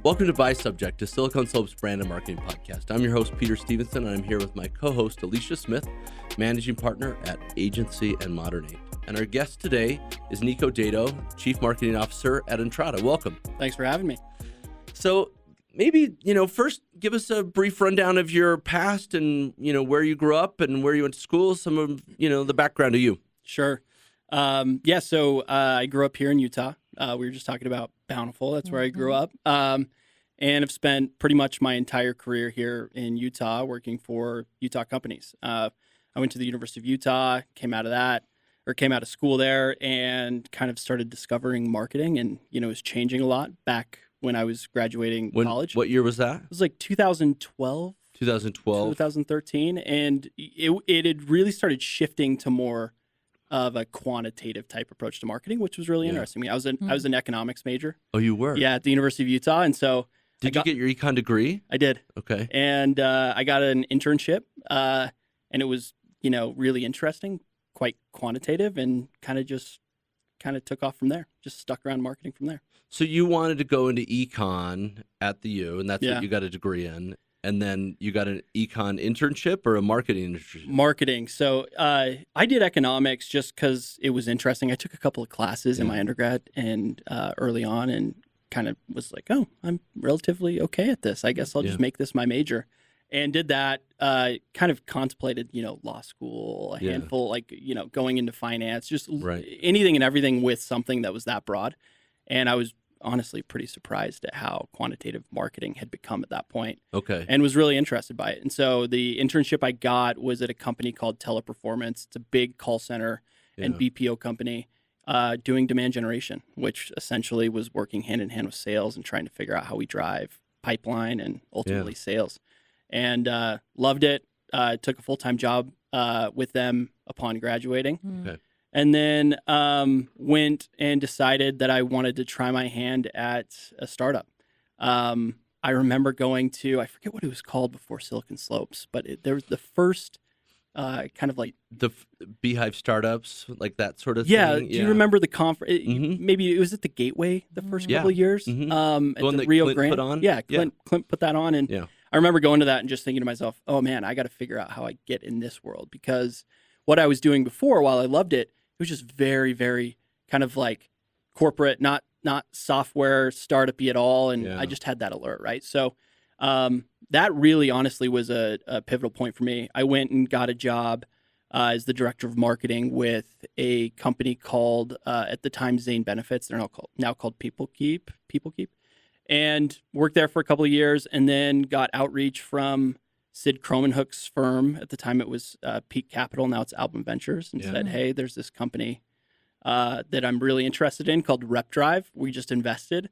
Welcome to By Subject, a Silicon Slopes brand and marketing podcast. I'm your host, Peter Stevenson, and I'm here with my co-host, Alysha Smith, managing partner at Agency and Modern 8. And our guest today is Nico Dato, Chief Marketing Officer at Entrata. Welcome. Thanks for having me. So maybe, first give us a brief rundown of your past and, where you grew up and where you went to school, some of, the background of you. Sure. So I grew up here in Utah. We were just talking about Bountiful. That's where I grew up. And have spent pretty much my entire career here in Utah working for Utah companies. I went to the University of Utah, came out of school there and kind of started discovering marketing and, it was changing a lot back when I was graduating college. What year was that? It was like 2012. 2013. And it had really started shifting to more of a quantitative type approach to marketing, which was really interesting. I was an economics major. Oh, you were? Yeah, at the University of Utah. And so Did you get your econ degree? I did. Okay. And I got an internship, and it was, really interesting, quite quantitative, and kind of took off from there. Just stuck around marketing from there. So you wanted to go into econ at the U, and that's what you got a degree in. And then you got an econ internship or a marketing internship? Marketing. So I did economics just because it was interesting. I took a couple of classes in my undergrad and early on, and kind of was like, oh, I'm relatively okay at this. I guess I'll just make this my major. And did that, kind of contemplated, law school, a handful, going into finance, just anything and everything with something that was that broad. And I was honestly pretty surprised at how quantitative marketing had become at that point. Okay. And was really interested by it. And so the internship I got was at a company called Teleperformance. It's a big call center and BPO company doing demand generation, which essentially was working hand in hand with sales and trying to figure out how we drive pipeline and ultimately sales. And loved it. Took a full-time job with them upon graduating. Okay. And then went and decided that I wanted to try my hand at a startup. I remember going to, I forget what it was called before Silicon Slopes, but there was the first kind of like... The Beehive startups, like that sort of thing? Do you remember the conference? Maybe it was at the Gateway the first couple of years. The one that Rio Clint Grande. put on? Yeah, Clint put that on. And I remember going to that and just thinking to myself, oh man, I got to figure out how I get in this world, because what I was doing before, while I loved it, it was just very, very kind of like corporate, not software startup-y at all. And I just had that alert, right? So that really honestly was a pivotal point for me. I went and got a job as the director of marketing with a company called, at the time, Zane Benefits. They're now called PeopleKeep, and worked there for a couple of years, and then got outreach from Sid Cromanhook's firm. At the time, it was Peak Capital. Now it's Album Ventures, and said, hey, there's this company that I'm really interested in called RepDrive. We just invested.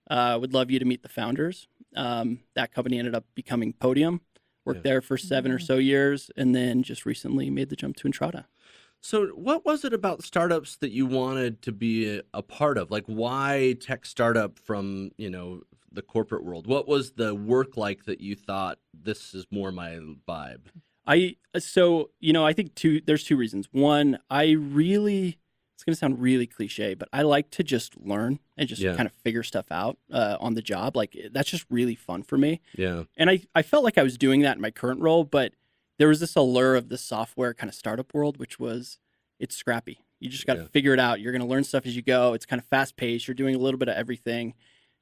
Would love you to meet the founders. That company ended up becoming Podium. Worked there for 7 or so years, and then just recently made the jump to Entrata. So what was it about startups that you wanted to be a part of? Like, why tech startup from, the corporate world? What was the work like that you thought, this is more my vibe? I think there's two reasons. One, it's going to sound really cliche, but I like to just learn and just kind of figure stuff out on the job. Like, that's just really fun for me. Yeah. And I felt like I was doing that in my current role, but there was this allure of the software kind of startup world, which was, it's scrappy. You just got to figure it out. You're going to learn stuff as you go. It's kind of fast paced. You're doing a little bit of everything.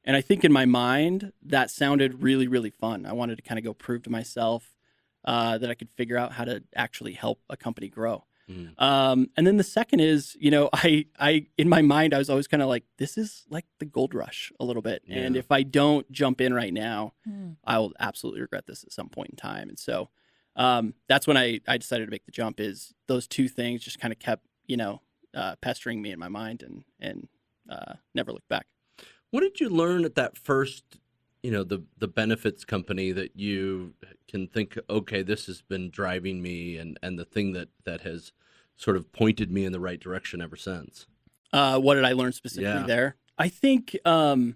And I think in my mind, that sounded really, really fun. I wanted to kind of go prove to myself that I could figure out how to actually help a company grow. And then the second is, I in my mind, I was always kind of like, this is like the gold rush a little bit. And if I don't jump in right now, I will absolutely regret this at some point in time. And so that's when I decided to make the jump. Is those two things just kind of kept, pestering me in my mind, and never looked back. What did you learn at that first, the benefits company that you can think, okay, this has been driving me and the thing that has sort of pointed me in the right direction ever since? What did I learn specifically there? I think, I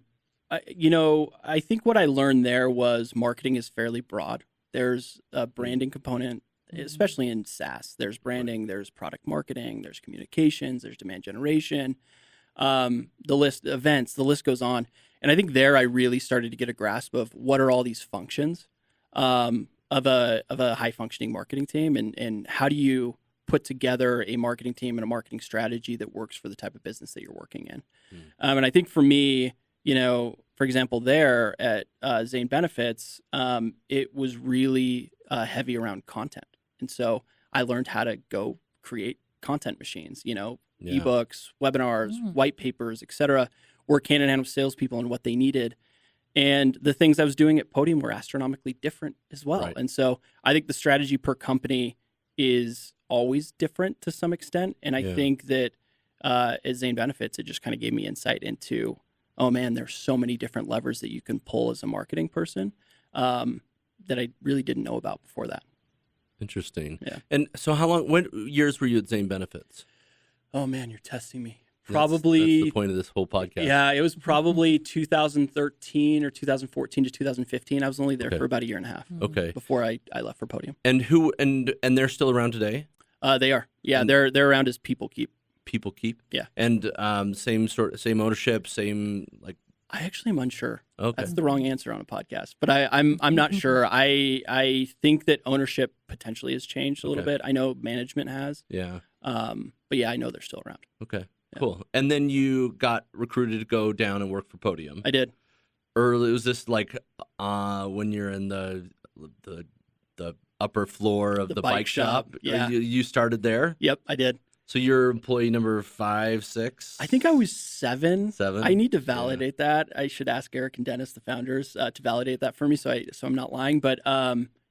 think what I learned there was marketing is fairly broad. There's a branding component, especially in SaaS. There's branding, there's product marketing, there's communications, there's demand generation. the list, events, the list goes on. And I think there I really started to get a grasp of what are all these functions of a high functioning marketing team, and how do you put together a marketing team and a marketing strategy that works for the type of business that you're working in. And I think for me, for example, there at Zane Benefits, it was really heavy around content. And so I learned how to go create content machines, ebooks, webinars, white papers, etc. Work hand in hand with salespeople and what they needed. And the things I was doing at Podium were astronomically different as well. Right. And so I think the strategy per company is always different to some extent. And I think that at Zane Benefits, it just kind of gave me insight into, oh man, there's so many different levers that you can pull as a marketing person that I really didn't know about before that. Interesting. Yeah. And so what years were you at Zane Benefits? Oh man, you're testing me. Probably that's the point of this whole podcast. Yeah, it was probably 2013 or 2014 to 2015. I was only there for about a year and a half. Okay. Before I left for Podium. And and they're still around today? They are. Yeah, and they're around as PeopleKeep. PeopleKeep? Yeah. And same ownership, same like. I actually am unsure. Okay. That's the wrong answer on a podcast, but I'm not sure. I think that ownership potentially has changed a little bit. I know management has. Yeah. But yeah, I know they're still around. Okay. Cool. And then you got recruited to go down and work for Podium. I did. Early, was this like when you're in the upper floor of the bike shop? Yeah. You started there? Yep, I did. So you're employee number 5, 6? I think I was 7. 7? I need to validate that. I should ask Eric and Dennis, the founders, to validate that for me, so I'm not lying. But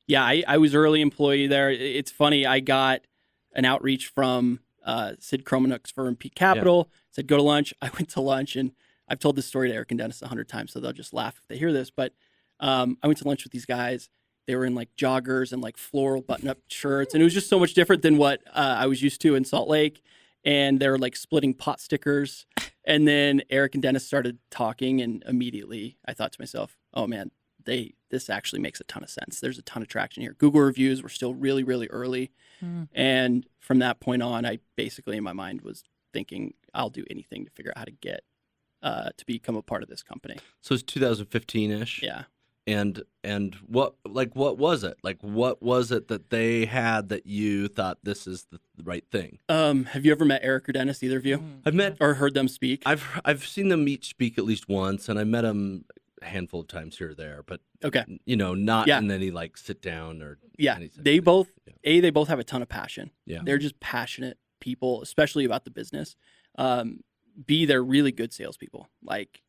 yeah, I was early employee there. It's funny. I got an outreach from Sid Kromanuk's firm, Peak Capital, said, go to lunch. I went to lunch, and I've told this story to Eric and Dennis 100 times, so they'll just laugh if they hear this. But I went to lunch with these guys. They were in like joggers and like floral button-up shirts, and it was just so much different than what I was used to in Salt Lake. And they were like splitting pot stickers. And then Eric and Dennis started talking, and immediately I thought to myself, oh man, this actually makes a ton of sense. There's a ton of traction here. Google reviews were still really, really early. And from that point on, I basically in my mind was thinking I'll do anything to figure out how to get to become a part of this company. So it's 2015-ish? Yeah. And what was it? Like, what was it that they had that you thought this is the right thing? Have you ever met Eric or Dennis, either of you? I've met or heard them speak. I've seen them each speak at least once, and I met them a handful of times here or there, but not in any like sit down or anything. They both they both have a ton of passion. Yeah, they're just passionate people, especially about the business. B, they're really good salespeople, like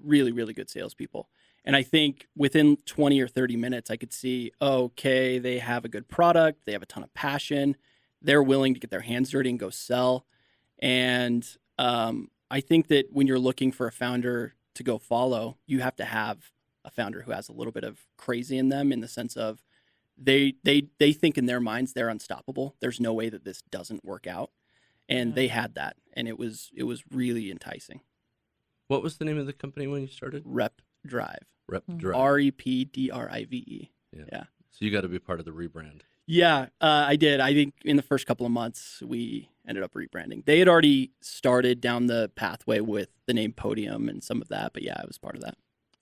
really, really good salespeople. And I think within 20 or 30 minutes, I could see, okay, they have a good product. They have a ton of passion. They're willing to get their hands dirty and go sell. And I think that when you're looking for a founder to go follow, you have to have a founder who has a little bit of crazy in them, in the sense of they think in their minds they're unstoppable. There's no way that this doesn't work out. And they had that. And it was really enticing. What was the name of the company when you started? Rep Drive. REPDRIVE. Yeah. So you got to be part of the rebrand. Yeah, I did. I think in the first couple of months, we ended up rebranding. They had already started down the pathway with the name Podium and some of that, but yeah, I was part of that.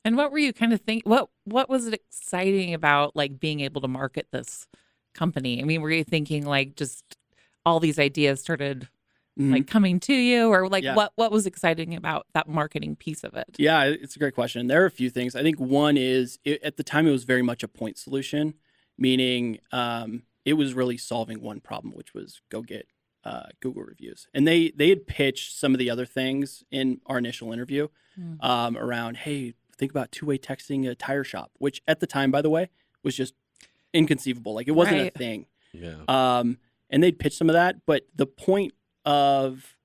And what were you kind of thinking? What was it exciting about like being able to market this company? I mean, were you thinking like just all these ideas started like coming to you, or like what was exciting about that marketing piece of it? Yeah, it's a great question. There are a few things. I think one is at the time it was very much a point solution, meaning it was really solving one problem, which was go get Google reviews. And they had pitched some of the other things in our initial interview around, hey, think about two-way texting a tire shop, which at the time, by the way, was just inconceivable. Like it wasn't a thing. Yeah. And they'd pitched some of that, but the point of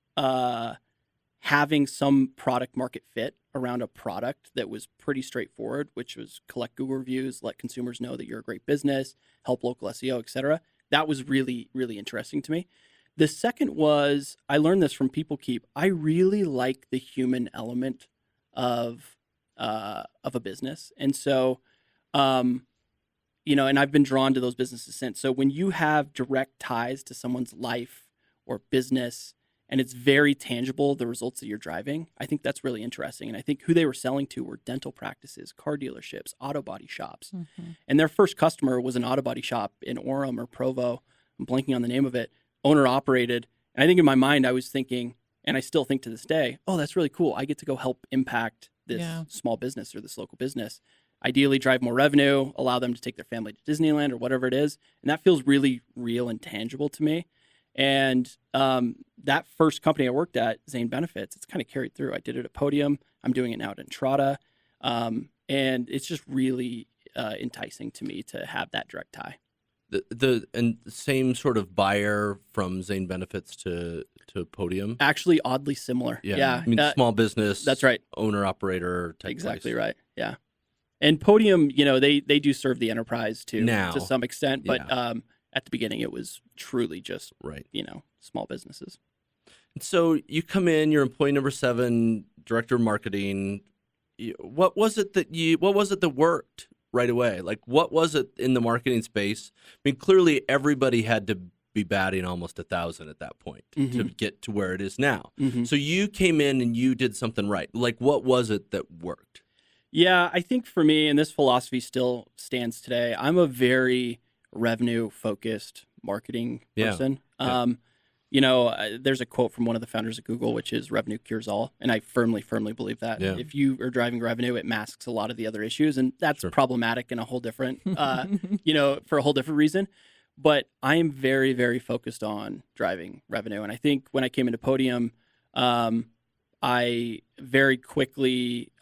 having some product market fit around a product that was pretty straightforward, which was collect Google reviews, let consumers know that you're a great business, help local SEO, etc. That was really, really interesting to me. The second was, I learned this from PeopleKeep. I really like the human element of a business. And so, and I've been drawn to those businesses since. So when you have direct ties to someone's life or business, and it's very tangible, the results that you're driving, I think that's really interesting. And I think who they were selling to were dental practices, car dealerships, auto body shops. And their first customer was an auto body shop in Orem or Provo. I'm blanking on the name of it, owner operated. And I think in my mind, I was thinking, and I still think to this day, oh, that's really cool. I get to go help impact this small business or this local business. Ideally drive more revenue, allow them to take their family to Disneyland or whatever it is. And that feels really real and tangible to me. And that first company I worked at, Zane Benefits, it's kind of carried through. I did it at Podium. I'm doing it now at Entrata. And it's just really enticing to me to have that direct tie. And same sort of buyer from Zane Benefits to Podium? Actually, oddly similar. Yeah. I mean, small business. That's right. Owner operator type Exactly place. Right. Yeah. And Podium, they do serve the enterprise too, now, to some extent. But at the beginning, it was truly just, small businesses. So you come in, you're employee number 7, director of marketing. What was it that worked right away? Like, what was it in the marketing space? I mean, clearly everybody had to be batting almost 1,000 at that point to get to where it is now. So you came in and you did something right. Like, what was it that worked? Yeah, I think for me, and this philosophy still stands today, I'm a very revenue-focused marketing person. There's a quote from one of the founders of Google, which is "revenue cures all," and I firmly believe that. Yeah. If you are driving revenue, it masks a lot of the other issues, and that's problematic in a whole different, for a whole different reason. But I am very, very focused on driving revenue, and I think when I came into Podium, I very quickly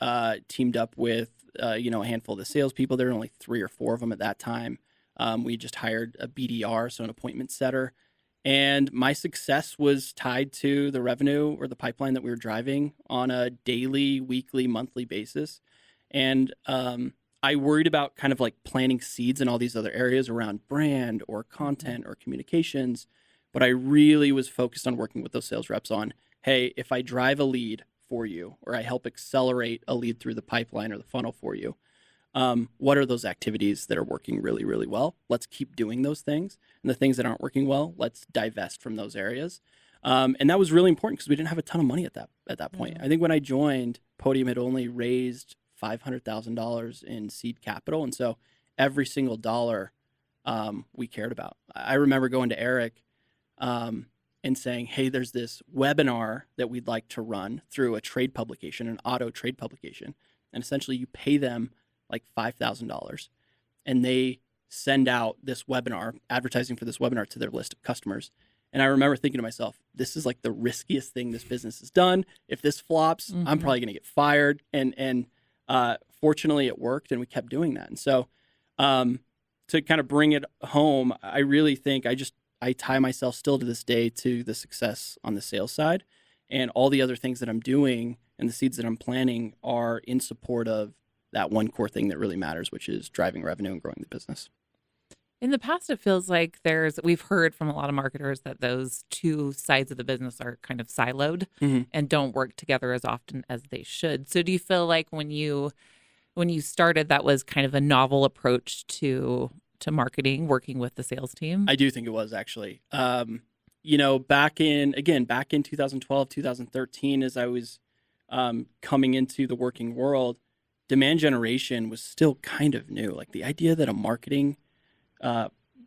teamed up with a handful of the salespeople. There were only 3 or 4 of them at that time. We just hired a BDR, so an appointment setter. And my success was tied to the revenue or the pipeline that we were driving on a daily, weekly, monthly basis. And I worried about kind of like planting seeds in all these other areas around brand or content or communications. But I really was focused on working with those sales reps on, hey, if I drive a lead for you or I help accelerate a lead through the pipeline or the funnel for you, what are those activities that are working really, really well? Let's keep doing those things. And the things that aren't working well, let's divest from those areas. And that was really important because we didn't have a ton of money at that point. I think when I joined, Podium had only raised $500,000 in seed capital. And so every single dollar we cared about. I remember going to Eric and saying, hey, there's this webinar that we'd like to run through a trade publication, an auto trade publication. And essentially you pay them like $5,000 and they send out this webinar, advertising for this webinar to their list of customers. And I remember thinking to myself, this is like the riskiest thing this business has done. If this flops, I'm probably going to get fired. And fortunately it worked and we kept doing that. And so to kind of bring it home, I really think I tie myself still to this day to the success on the sales side, and all the other things that I'm doing and the seeds that I'm planting are in support of that one core thing that really matters, which is driving revenue and growing the business. In the past, it feels like we've heard from a lot of marketers that those two sides of the business are kind of siloed and don't work together as often as they should. So do you feel like when you started, that was kind of a novel approach to marketing, working with the sales team? I do think it was actually. Back in 2012, 2013, as I was coming into the working world, demand generation was still kind of new. Like the idea that a marketing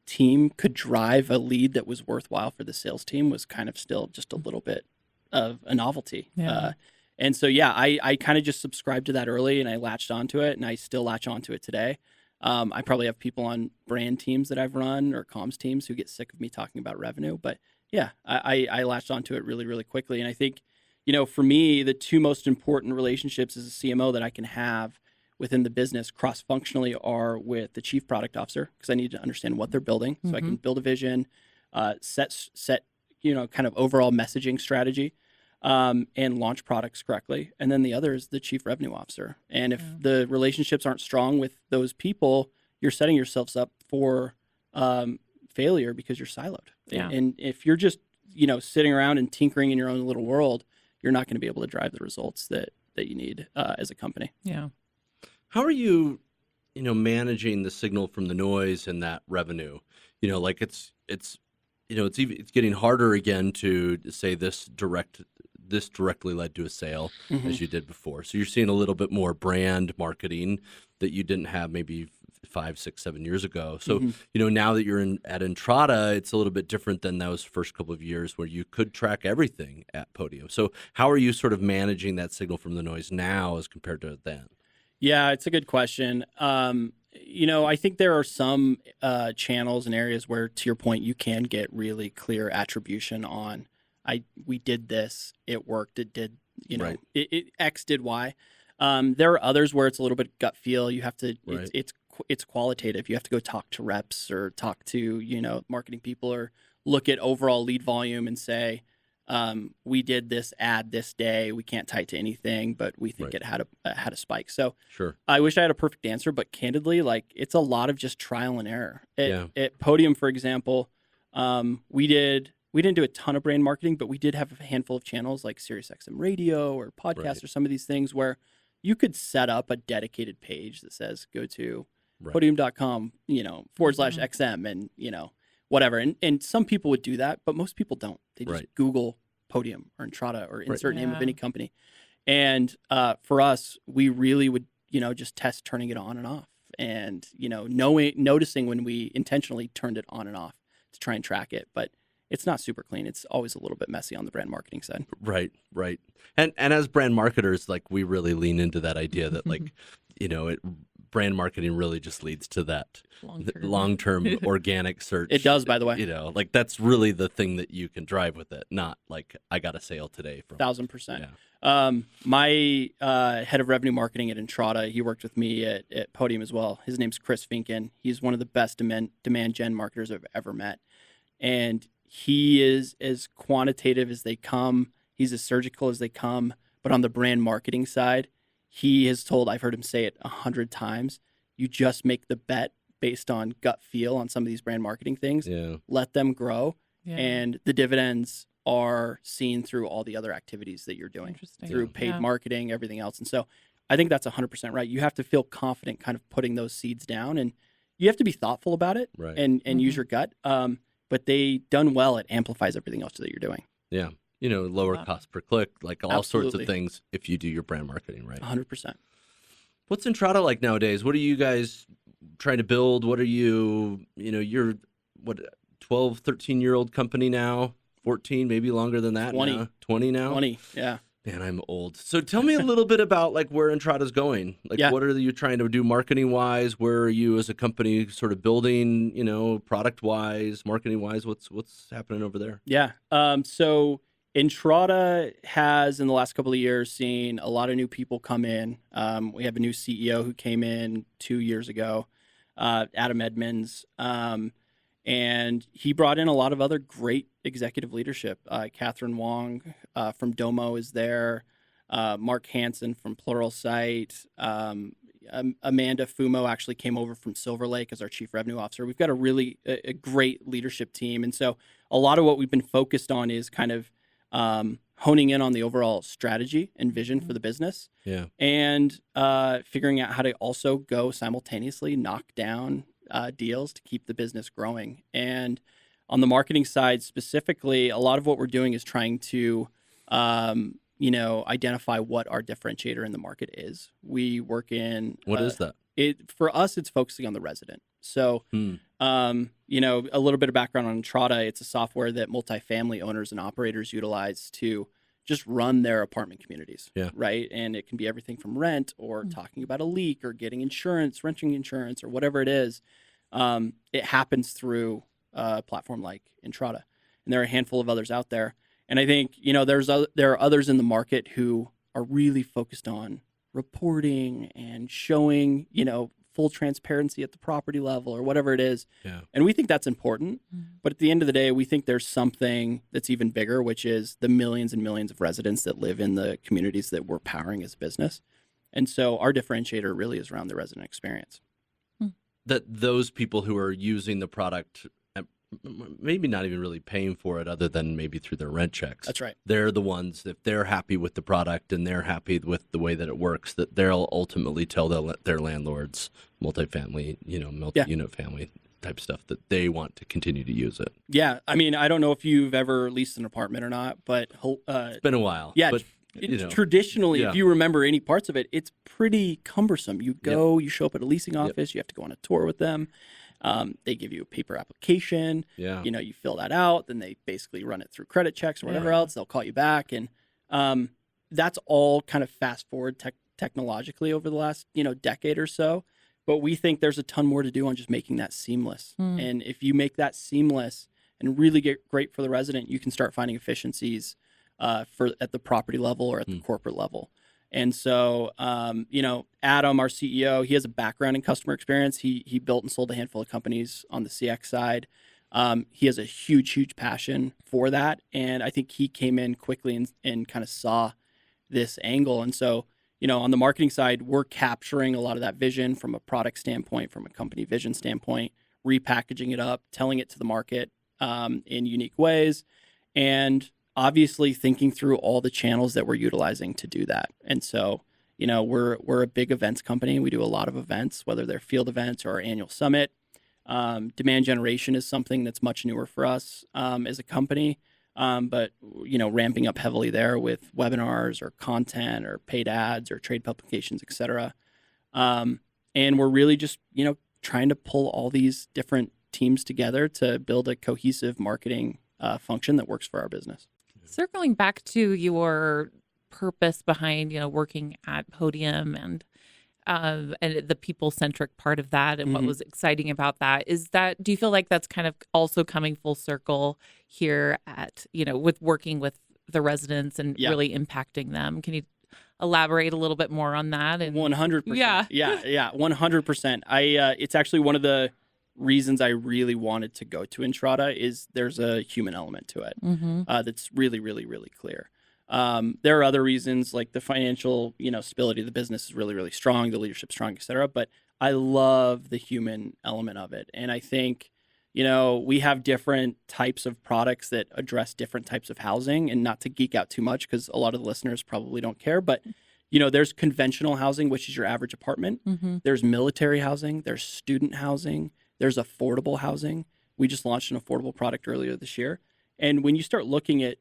team could drive a lead that was worthwhile for the sales team was kind of still just a little bit of a novelty. Yeah. And so, I kind of just subscribed to that early and I latched onto it, and I still latch onto it today. I probably have people on brand teams that I've run or comms teams who get sick of me talking about revenue. But I latched onto it really, really quickly. And I think, for me, the 2 most important relationships as a CMO that I can have within the business cross-functionally are with the chief product officer, because I need to understand what they're building so I can build a vision, set kind of overall messaging strategy, and launch products correctly. And then the other is the chief revenue officer. And if the relationships aren't strong with those people, you're setting yourselves up for failure because you're siloed. Yeah. And if you're just, sitting around and tinkering in your own little world, you're not going to be able to drive the results that you need as a company. Yeah. How are you, managing the signal from the noise in that revenue? Like it's it's getting harder again to say this directly led to a sale as you did before. So you're seeing a little bit more brand marketing that you didn't have maybe 5, 6, 7 years ago. So, now that you're at Entrata, it's a little bit different than those first couple of years where you could track everything at Podium. So how are you sort of managing that signal from the noise now as compared to then? Yeah, it's a good question. I think there are some channels and areas where, to your point, you can get really clear attribution on, we did this, it worked, it did, Right. it X did Y. There are others where it's a little bit gut feel. You have to, Right. it's qualitative. You have to go talk to reps or talk to, marketing people, or look at overall lead volume and say, we did this ad this day. We can't tie it to anything, but we think it had a spike. So Sure. I wish I had a perfect answer, but candidly, like, it's a lot of just trial and error. At Podium, for example, we didn't do a ton of brand marketing, but we did have a handful of channels like SiriusXM Radio or podcasts or some of these things where you could set up a dedicated page that says go to podium.com, /XM and, whatever. And some people would do that, but most people don't. They just Google Podium or Entrata or insert name of any company. And for us, we really would, just test turning it on and off, and, noticing when we intentionally turned it on and off to try and track it. But it's not super clean. It's always a little bit messy on the brand marketing side. Right. And as brand marketers, like, we really lean into that idea that, like, brand marketing really just leads to that long-term organic search. It does, by the way. Like, that's really the thing that you can drive with it, not like, I got a sale today. 1,000%. Yeah. My head of revenue marketing at Entrata, he worked with me at Podium as well. His name's Chris Finken. He's one of the best demand gen marketers I've ever met. And he is as quantitative as they come. He's as surgical as they come. But on the brand marketing side, he has told, I've heard him say it 100 times, you just make the bet based on gut feel on some of these brand marketing things. Yeah. Let them grow. Yeah. And the dividends are seen through all the other activities that you're doing, through paid marketing, everything else. And so I think that's 100% right. You have to feel confident kind of putting those seeds down, and you have to be thoughtful about it and use your gut. But they done well, it amplifies everything else that you're doing. Yeah. Lower cost per click, like all sorts of things if you do your brand marketing right. 100%. What's Entrata like nowadays? What are you guys trying to build? What are you, you're 12, 13-year-old company now, 14, maybe longer than that 20. now? 20 now? 20, yeah. Man, I'm old. So tell me a little bit about, like, where Entrata's going. Like, what are you trying to do marketing-wise? Where are you as a company sort of building, product-wise, marketing-wise? What's happening over there? Yeah. So Entrata has, in the last couple of years, seen a lot of new people come in. We have a new CEO who came in 2 years ago, Adam Edmonds. And he brought in a lot of other great executive leadership. Catherine Wong from Domo is there. Mark Hansen from Pluralsight. Amanda Fumo actually came over from Silver Lake as our chief revenue officer. We've got a great leadership team. And so a lot of what we've been focused on is kind of honing in on the overall strategy and vision for the business. Yeah. And figuring out how to also go simultaneously knock down deals to keep the business growing. And on the marketing side specifically, a lot of what we're doing is trying to, identify what our differentiator in the market is. We work in... What is that? For us, it's focusing on the resident. So, a little bit of background on Entrata. It's a software that multifamily owners and operators utilize to just run their apartment communities, right? And it can be everything from rent or talking about a leak or getting insurance, renting insurance, or whatever it is. It happens through a platform like Entrata. And there are a handful of others out there. And I think, there are others in the market who are really focused on reporting and showing, full transparency at the property level or whatever it is. Yeah. And we think that's important. But at the end of the day, we think there's something that's even bigger, which is the millions and millions of residents that live in the communities that we're powering as a business. And so our differentiator really is around the resident experience. That those people who are using the product, maybe not even really paying for it other than maybe through their rent checks. That's right. They're the ones, if they're happy with the product and they're happy with the way that it works, that they'll ultimately tell their landlords, multifamily, multi-unit family type stuff that they want to continue to use it. Yeah. I mean, I don't know if you've ever leased an apartment or not, but it's been a while. Yeah. But, traditionally, if you remember any parts of it, it's pretty cumbersome. You go, you show up at a leasing office, you have to go on a tour with them. They give you a paper application. Yeah. You fill that out. Then they basically run it through credit checks or whatever else. They'll call you back. And that's all kind of fast forward technologically over the last, decade or so. But we think there's a ton more to do on just making that seamless. And if you make that seamless and really get great for the resident, you can start finding efficiencies at the property level or at the corporate level. And so, Adam, our CEO, he has a background in customer experience. He built and sold a handful of companies on the CX side. He has a huge passion for that. And I think he came in quickly and kind of saw this angle. And so, on the marketing side, we're capturing a lot of that vision from a product standpoint, from a company vision standpoint, repackaging it up, telling it to the market in unique ways, and obviously thinking through all the channels that we're utilizing to do that. And so, we're a big events company. We do a lot of events, whether they're field events or our annual summit. Demand generation is something that's much newer for us as a company. But, ramping up heavily there with webinars or content or paid ads or trade publications, et cetera. And we're really just, trying to pull all these different teams together to build a cohesive marketing function that works for our business. Circling back to your purpose behind, working at Podium and the people-centric part of that and what was exciting about that is that, do you feel like that's kind of also coming full circle here at, with working with the residents and really impacting them? Can you elaborate a little bit more on that? And 100%. Yeah. Yeah. 100%. It's actually one of the reasons I really wanted to go to Entrata is there's a human element to it that's really, really, really clear. There are other reasons like the financial, stability of the business is really, really strong, the leadership's strong, et cetera. But I love the human element of it. And I think, we have different types of products that address different types of housing, and not to geek out too much because a lot of the listeners probably don't care, but there's conventional housing, which is your average apartment. There's military housing, there's student housing, there's affordable housing. We just launched an affordable product earlier this year. And when you start looking at,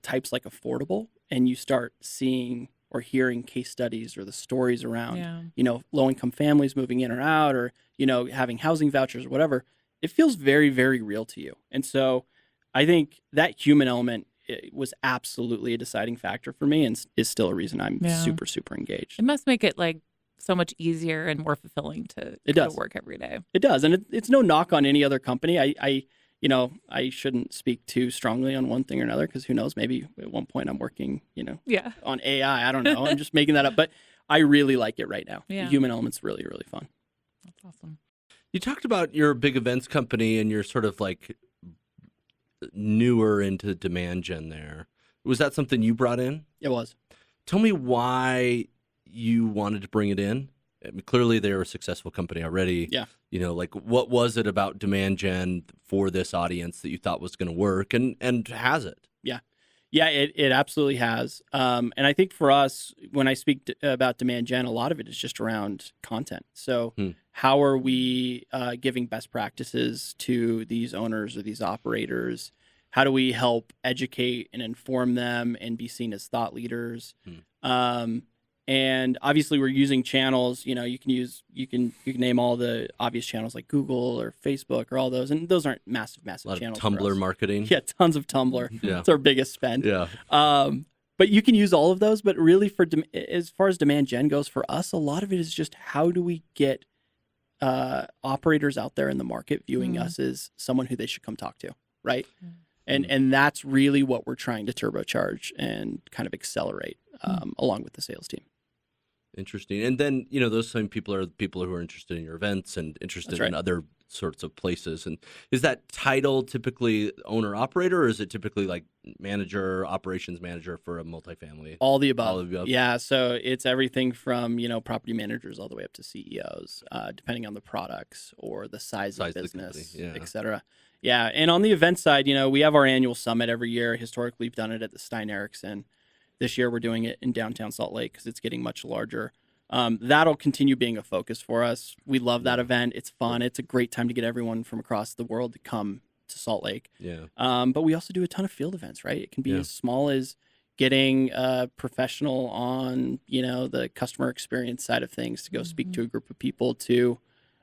types like affordable, and you start seeing or hearing case studies or the stories around, low-income families moving in or out, or, having housing vouchers or whatever, it feels very, very real to you. And so I think that human element was absolutely a deciding factor for me and is still a reason I'm super, super engaged. It must make it so much easier and more fulfilling to work every day. It does. And it's no knock on any other company. I shouldn't speak too strongly on one thing or another because who knows, maybe at one point I'm working, on AI. I don't know. I'm just making that up. But I really like it right now. Yeah. The human element's really, really fun. That's awesome. You talked about your big events company and you're sort of newer into demand gen there. Was that something you brought in? It was. Tell me why you wanted to bring it in. I mean, clearly they're a successful company already. Yeah. What was it about demand gen for this audience that you thought was going to work, and has it? Yeah. Yeah, it absolutely has. And I think for us, when I speak about demand gen, a lot of it is just around content. So how are we giving best practices to these owners or these operators? How do we help educate and inform them and be seen as thought leaders? And obviously we're using channels, you can name all the obvious channels like Google or Facebook or all those. And those aren't massive channels. Tumblr marketing. Yeah, tons of Tumblr. Yeah. It's our biggest spend. Yeah. But you can use all of those. But really as far as demand gen goes for us, a lot of it is just how do we get operators out there in the market viewing us as someone who they should come talk to, right? And that's really what we're trying to turbocharge and kind of accelerate along with the sales team. Interesting. And then, those same people are the people who are interested in your events and interested in other sorts of places. And is that title typically owner operator, or is it typically like manager, operations manager for a multifamily? All the above. Yeah. So it's everything from, property managers all the way up to CEOs, depending on the products or the size of business, et cetera. Yeah. And on the event side, we have our annual summit every year. Historically, we've done it at the Stein Erickson. This year, we're doing it in downtown Salt Lake because it's getting much larger. That'll continue being a focus for us. We love that event. It's fun. It's a great time to get everyone from across the world to come to Salt Lake. Yeah. But we also do a ton of field events, right? It can be as small as getting a professional on, the customer experience side of things to go speak to a group of people to,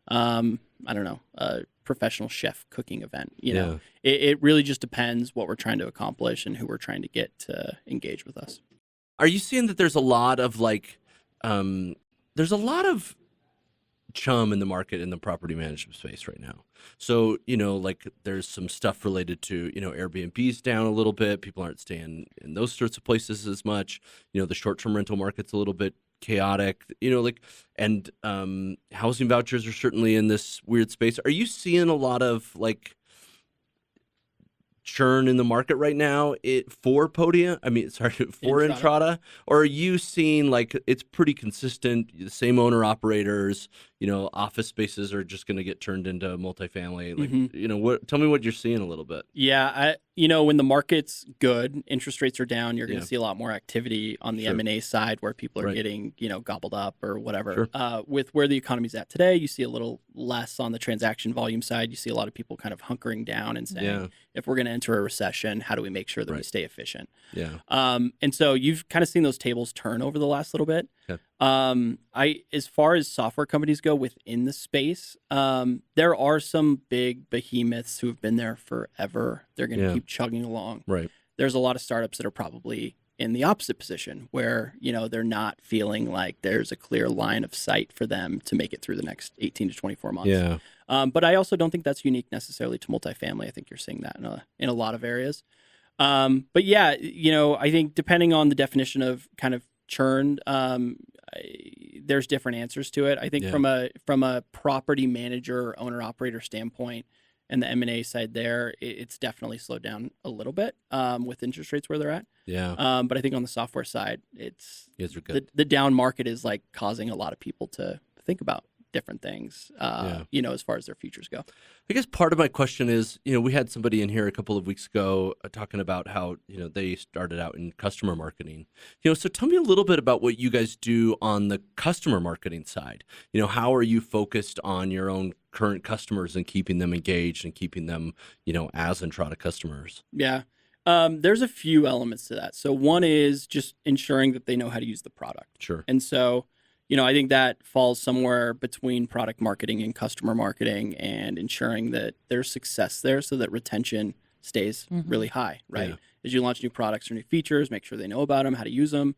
I don't know, a professional chef cooking event. It really just depends what we're trying to accomplish and who we're trying to get to engage with us. Are you seeing that there's a lot of there's a lot of chum in the market in the property management space right now? So, there's some stuff related to, Airbnb's down a little bit. People aren't staying in those sorts of places as much. The short-term rental market's a little bit chaotic, and housing vouchers are certainly in this weird space. Are you seeing a lot of churn in the market right now for Podium? For Entrata? Or are you seeing it's pretty consistent, the same owner operators, office spaces are just going to get turned into multifamily? Tell me what you're seeing a little bit. Yeah, when the market's good, interest rates are down, you're going to see a lot more activity on the M&A side where people are getting, gobbled up or whatever. With where the economy's at today, you see a little less on the transaction volume side. You see a lot of people kind of hunkering down and saying, if we're going to enter a recession, how do we make sure that we stay efficient? And so you've kind of seen those tables turn over the last little bit. As far as software companies go within the space, there are some big behemoths who have been there forever. They're going to keep chugging along. There's a lot of startups that are probably in the opposite position where, they're not feeling like there's a clear line of sight for them to make it through the next 18 to 24 months. But I also don't think that's unique necessarily to multifamily. I think you're seeing that in a lot of areas. But yeah, I think depending on the definition of kind of churned, there's different answers to it. I think from a property manager, owner operator standpoint and the M&A side there, it's definitely slowed down a little bit with interest rates where they're at. But I think on the software side, the down market is causing a lot of people to think about different things, as far as their futures go. I guess part of my question is, we had somebody in here a couple of weeks ago talking about how, they started out in customer marketing. So tell me a little bit about what you guys do on the customer marketing side. How are you focused on your own current customers and keeping them engaged and keeping them, as Entrata customers? Yeah. There's a few elements to that. So one is just ensuring that they know how to use the product. Sure. And so I think that falls somewhere between product marketing and customer marketing and ensuring that there's success there so that retention stays really high, right? As you launch new products or new features, make sure they know about them, how to use them.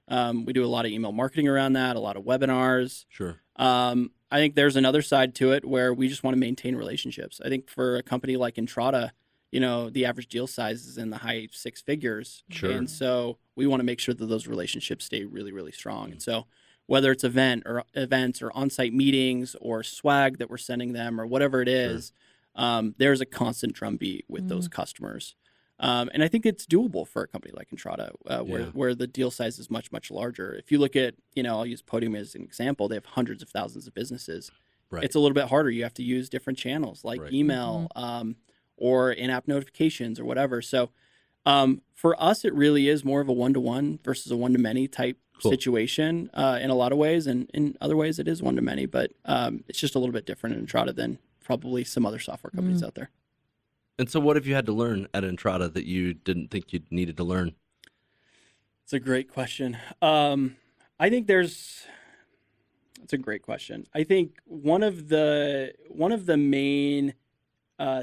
We do a lot of email marketing around that, a lot of webinars. Sure. I think there's another side to it where we just want to maintain relationships. I think for a company like Entrata, the average deal size is in the high six figures. Sure. And so we want to make sure that those relationships stay really, really strong. And so whether it's events or on-site meetings or swag that we're sending them or whatever it is, there's a constant drumbeat with those customers. And I think it's doable for a company like Entrata, where the deal size is much, much larger. If you look at, I'll use Podium as an example, they have hundreds of thousands of businesses. It's a little bit harder. You have to use different channels like email or in-app notifications or whatever. So for us, it really is more of a one-to-one versus a one-to-many type situation in a lot of ways, and in other ways it is one-to-many, but it's just a little bit different in Entrata than probably some other software companies out there. And so what have you had to learn at Entrata that you didn't think you needed to learn? It's a great question. I think it's a great question. I think one of the main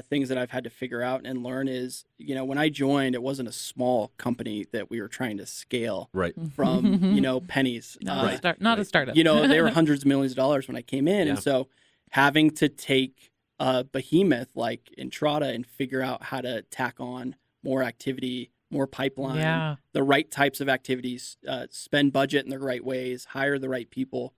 things that I've had to figure out and learn is, when I joined, it wasn't a small company that we were trying to scale from, pennies. Not a startup. They were hundreds of millions of dollars when I came in. And so having to take a behemoth like Entrata and figure out how to tack on more activity, more pipeline, the right types of activities, spend budget in the right ways, hire the right people.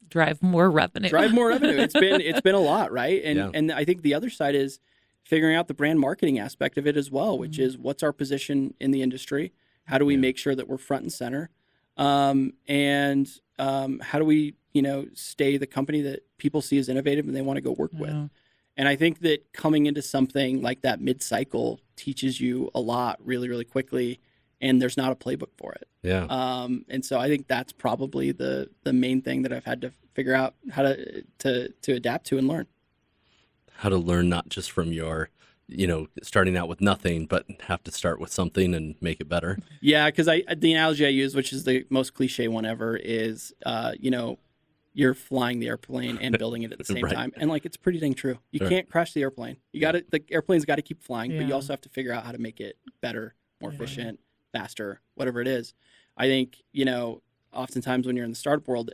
Drive more revenue. It's been a lot, right? And I think the other side is figuring out the brand marketing aspect of it as well, which is what's our position in the industry? How do we make sure that we're front and center? And how do we, stay the company that people see as innovative and they want to go work with? And I think that coming into something like that mid-cycle teaches you a lot really, really quickly. and there's not a playbook for it. Yeah. And so I think that's probably the main thing that I've had to figure out how to adapt to and learn. How to learn not just from your, starting out with nothing, but have to start with something and make it better. Yeah, because the analogy I use, which is the most cliche one ever, is you're flying the airplane and building it at the same Right. time, and like it's pretty dang true. You Sure. can't crash the airplane. The airplane's got to keep flying, but you Yeah. also have to figure out how to make it better, more efficient, faster, whatever it is. I think oftentimes when you're in the startup world,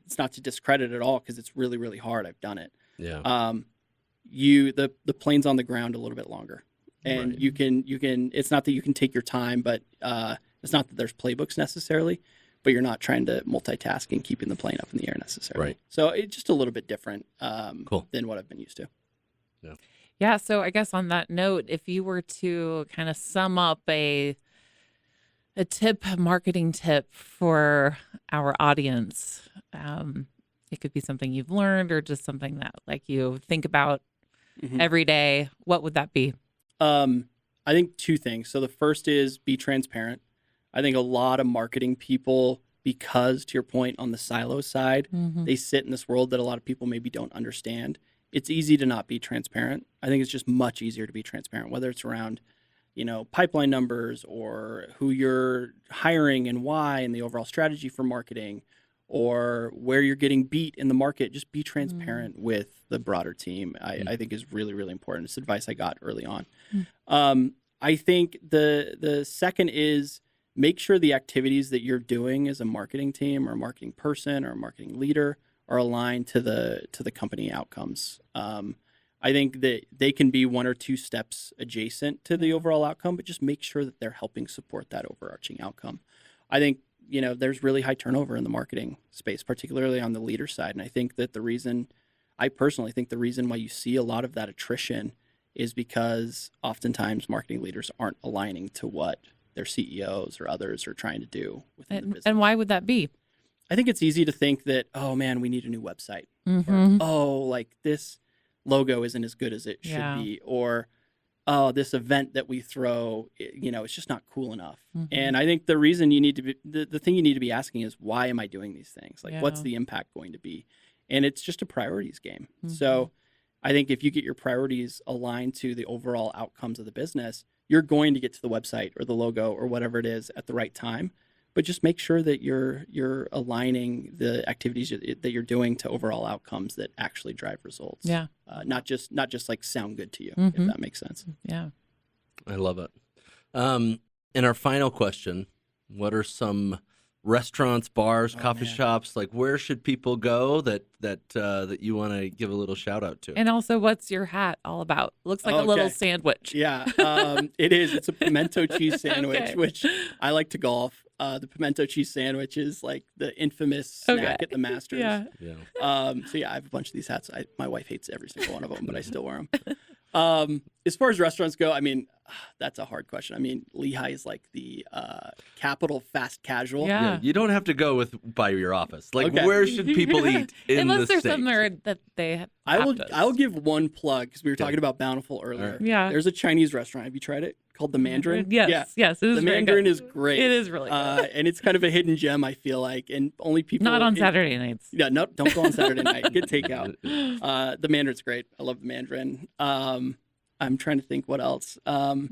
it's not to discredit at all because it's really, really hard. I've done it. Yeah. The plane's on the ground a little bit longer, and Right. you can. It's not that you can take your time, but it's not that there's playbooks necessarily, but you're not trying to multitask and keeping the plane up in the air necessarily. Right. So it's just a little bit different Cool. than what I've been used to. Yeah. So I guess on that note, if you were to kind of sum up a marketing tip for our audience, it could be something you've learned or just something that like you think about Mhm. every day. What would that be? I think two things. So the first is be transparent. I think a lot of marketing people, because to your point on the silo side, Mhm. they sit in this world that a lot of people maybe don't understand. It's easy to not be transparent. I think it's just much easier to be transparent, whether it's around, pipeline numbers or who you're hiring and why and the overall strategy for marketing or where you're getting beat in the market. Just be transparent with the broader team. I think is really, really important. It's advice I got early on. I think the second is make sure the activities that you're doing as a marketing team or a marketing person or a marketing leader are aligned to the company outcomes. I think that they can be one or two steps adjacent to the overall outcome, but just make sure that they're helping support that overarching outcome. I think, there's really high turnover in the marketing space, particularly on the leader side. And I think that I personally think the reason why you see a lot of that attrition is because oftentimes marketing leaders aren't aligning to what their CEOs or others are trying to do within the business. And why would that be? I think it's easy to think that, oh man, we need a new website. Mhm. Or, oh, like this logo isn't as good as it should Yeah. be. Or, oh, this event that we throw, it's just not cool enough. Mhm. And I think the reason you need to be, the thing you need to be asking is, why am I doing these things? Like, what's Yeah. the impact going to be? And it's just a priorities game. Mhm. So I think if you get your priorities aligned to the overall outcomes of the business, you're going to get to the website or the logo or whatever it is at the right time. But just make sure that you're aligning the activities that you're doing to overall outcomes that actually drive results. Yeah. Not just like sound good to you, Mhm. if that makes sense. Yeah. I love it. And our final question, what are some restaurants, bars, coffee man. shops, like where should people go that you want to give a little shout out to? And also, what's your hat all about? Looks like a little Okay. sandwich. Yeah, it is. It's a pimento cheese sandwich, Okay. which I like to golf. The pimento cheese sandwich is like the infamous snack Okay. at the Masters. Yeah. Yeah. So yeah, I have a bunch of these hats. My wife hates every single one of them, but I still wear them. As far as restaurants go, I mean, that's a hard question. I mean, Lehigh is like the capital fast casual. Yeah. Yeah, you don't have to go by your office. Like, Okay. where should people eat in Unless the there's state? somewhere that they have. I will to. give one plug because we were talking about Bountiful earlier. Alright. Yeah. There's a Chinese restaurant. Have you tried it? Called the Mandarin. Yes. Yeah. Yes. It is The very Mandarin good. is great. It is really good. And it's kind of a hidden gem, I feel like, and only people Not on Saturday nights. Yeah, no, don't go on Saturday night. Get takeout. The Mandarin's great. I love the Mandarin. I'm trying to think what else. There's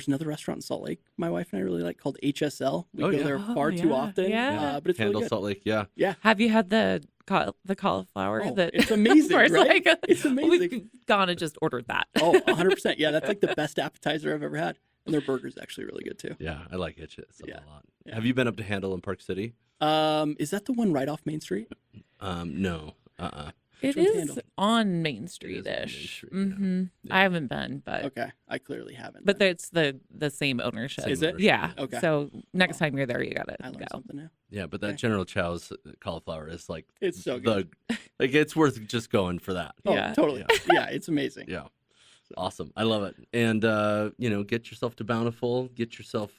another restaurant in Salt Lake my wife and I really like called HSL. We Oh, go yeah. there far too yeah, often. yeah. But it's Candle really good. Salt Lake, yeah. Have you had the cauliflower? Oh, that it's amazing, where it's right? like It's amazing. We've gone and just ordered that. Oh, 100%. Yeah, that's like the best appetizer I've ever had. And their burger's actually really good too. Yeah, I like it Yeah. a lot. Yeah. Have you been up to Handle in Park City? Is that the one right off Main Street? No. It one's is Handle? on Main It is Street on Main ish. Street, yeah. Yeah. I haven't been, but Okay, I clearly haven't. but then. it's the same ownership. Same Is it? ownership, Yeah. Okay. So next time you're there, you gotta I learned go. something new. Yeah, but that Okay. General Chow's cauliflower is like It's so good. like it's worth just going for that. Oh, Yeah. totally. Yeah, it's amazing. Yeah. Awesome. I love it. And get yourself to Bountiful, get yourself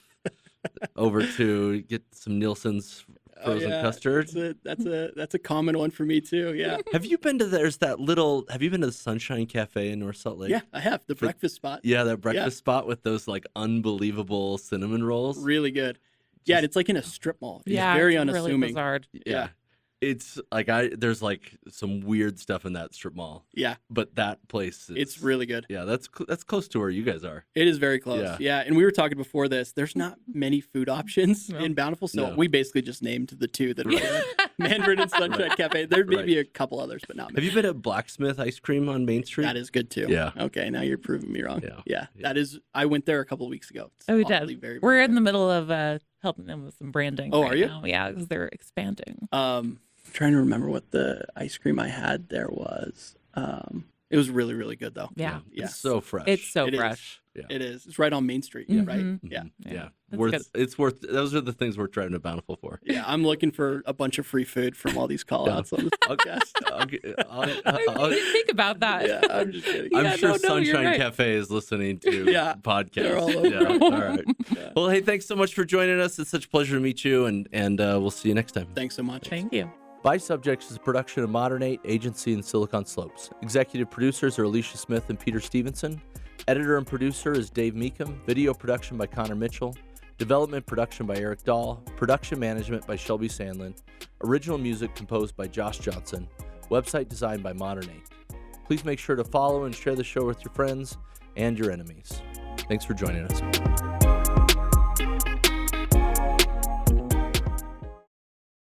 over to get some Nielsen's frozen custard. That's a common one for me too. Yeah. Have you been to have you been to the Sunshine Cafe in North Salt Lake? Yeah, I have. The breakfast spot. Yeah, that breakfast spot with those like unbelievable cinnamon rolls. Really good. Yeah, and it's like in a strip mall. It's Yeah, very it's unassuming. really bizarre. Yeah. It's like there's like some weird stuff in that strip mall. Yeah. But that place it's really good. Yeah, that's close to where you guys are. It is very close. Yeah. And we were talking before this. There's not many food options in Bountiful, so we basically just named the two that are there. Mandarin and Sunshine Cafe. There may be a couple others, but not many. Have you been at Blacksmith Ice Cream on Main Street? That is good too. Yeah. Okay, now you're proving me wrong. Yeah. That is. I went there a couple of weeks ago. We did. Very, we're very in the middle of helping them with some branding. Oh, right are you? now. Yeah, because they're expanding. I'm trying to remember what the ice cream I had there was. It was really, really good though. Yeah. It's so fresh. It's so It is. fresh. Yeah. It is. It's right on Main Street, right? Yeah. Yeah. That's It's worth. Those are the things we're driving to Bountiful for. Yeah, I'm looking for a bunch of free food from all these call-outs on this podcast. I didn't think about that. Yeah, I'm just kidding. I'm sure you're Sunshine right. Cafe is listening to podcasts. They're all over. Yeah. All right. Yeah. Well, hey, thanks so much for joining us. It's such a pleasure to meet you, and we'll see you next time. Thanks so much. Thank you. By Subjects is a production of Modern 8 Agency in Silicon Slopes. Executive producers are Alysha Smith and Peter Stevenson. Editor and producer is Dave Meekum. Video production by Connor Mitchell. Development production by Eric Dahl. Production management by Shelby Sandlin. Original music composed by Josh Johnson. Website designed by Modern 8. Please make sure to follow and share the show with your friends and your enemies. Thanks for joining us.